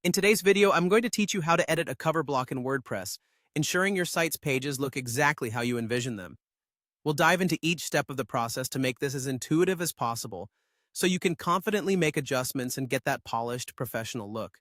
In today's video, I'm going to teach you how to edit a cover block in WordPress, ensuring your site's pages look exactly how you envision them. We'll dive into each step of the process to make this as intuitive as possible, so you can confidently make adjustments and get that polished, professional look.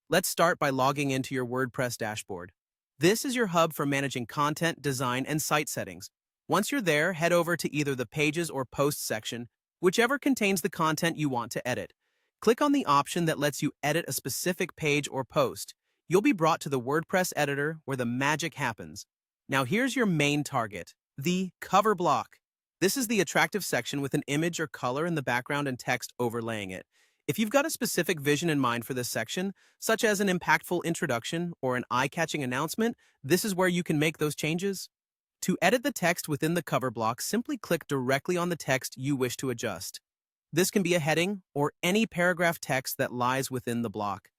Let's start by logging into your WordPress dashboard. This is your hub for managing content, design, and site settings. Once you're there, head over to either the Pages or Posts section, whichever contains the content you want to edit. Click on the option that lets you edit a specific page or post. You'll be brought to the WordPress editor where the magic happens. Now here's your main target, the cover block. This is the attractive section with an image or color in the background and text overlaying it. If you've got a specific vision in mind for this section, such as an impactful introduction or an eye-catching announcement, this is where you can make those changes. To edit the text within the cover block, simply click directly on the text you wish to adjust. This can be a heading or any paragraph text that lies within the block.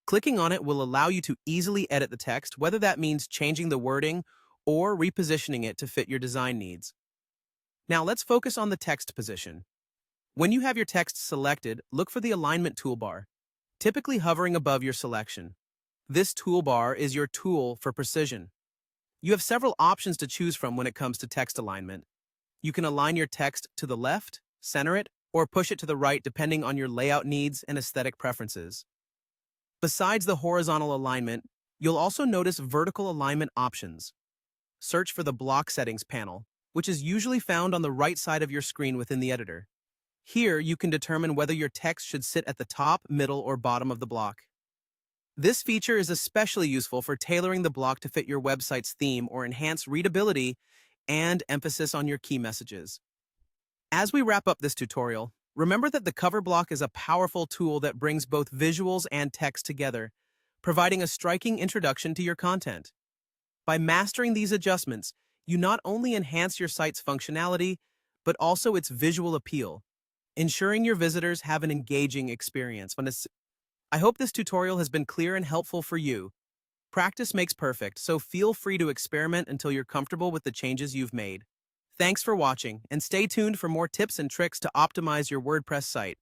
Clicking on it will allow you to easily edit the text, whether that means changing the wording or repositioning it to fit your design needs. Now let's focus on the text position. When you have your text selected, look for the alignment toolbar, typically hovering above your selection. This toolbar is your tool for precision. You have several options to choose from when it comes to text alignment. You can align your text to the left, center it, or push it to the right depending on your layout needs and aesthetic preferences. Besides the horizontal alignment, you'll also notice vertical alignment options. Search for the Block Settings panel, which is usually found on the right side of your screen within the editor. Here, you can determine whether your text should sit at the top, middle, or bottom of the block. This feature is especially useful for tailoring the block to fit your website's theme or enhance readability and emphasis on your key messages. As we wrap up this tutorial, remember that the cover block is a powerful tool that brings both visuals and text together, providing a striking introduction to your content. By mastering these adjustments, you not only enhance your site's functionality, but also its visual appeal, ensuring your visitors have an engaging experience. I hope this tutorial has been clear and helpful for you. Practice makes perfect, so feel free to experiment until you're comfortable with the changes you've made. Thanks for watching, and stay tuned for more tips and tricks to optimize your WordPress site.